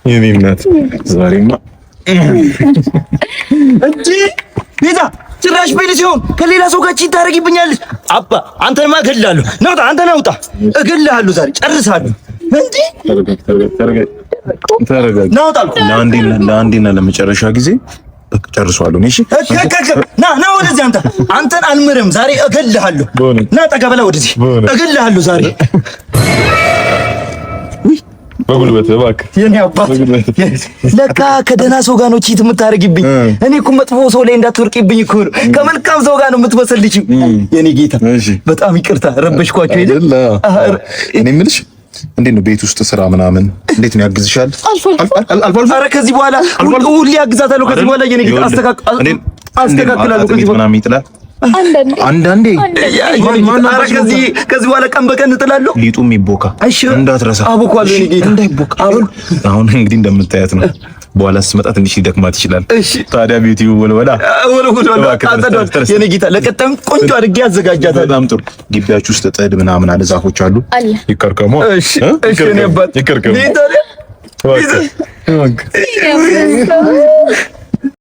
የኔ እናት ዛሬማ እንጂ ቤዛ ጭራሽ ሲሆን ከሌላ ሰው ጋር ቺት ታደርጊብኛለሽ። አባ አንተንማ እገልሃለሁ። ናውጣ አንተ ናውጣ፣ እገልሃለሁ። ዛሬ ጨርሳለሁ። እንዴ ተረጋጋ። ናውጣ ለአንዴና ለመጨረሻ ጊዜ በቃ ጨርሷለሁ። እሺ ና ወደዚህ። አንተን አልምርም ዛሬ እገልሃለሁ። ና ጠጋ በላ ወደዚህ፣ እገልሃለሁ ዛሬ በጉልበት እባክህ። የኔ አባት ለካ ከደህና ሰው ጋር ነው ቺት የምታደርጊብኝ። እኔ እኮ መጥፎ ሰው ላይ እንዳትወርቂብኝ እኮ ነው። ከመልካም ሰው ጋር ነው የምትመሰልችው። የኔ ጌታ በጣም ይቅርታ ረበሽኳቸው። እኔ የምልሽ እንዴት ነው ቤት ውስጥ ስራ ምናምን እንዴት ነው ያግዝሻል? አልፎ ኧረ ከዚህ በኋላ ሁሌ ያግዛታለሁ። ከዚህ በኋላ የኔ ጌታ አስተካክላለሁ። ከዚህ በኋላ ይጥላል አንዳንዴ ከዚህ በኋላ ቀን በቀን እጥላለሁ። ሊጡ የሚቦካ እንዳትረሳ። አቦኳለሁ የኔ ጌታ እንዳይቦካ። አሁን እንግዲህ እንደምታያት ነው። በኋላ ስትመጣ ትንሽ ይደክማት ይችላል። ታዲያ ቤቱ ወልወላ የኔ ጌታ ለቀጣም ቆንጆ አድርጌ አዘጋጃታለሁ። በጣም ጥሩ። ግቢያችሁ ውስጥ ጥድ ምናምን አለ፣ ዛፎች አሉ። ይከርከሙ። እሺ እኔ አባት ይከርከሙ።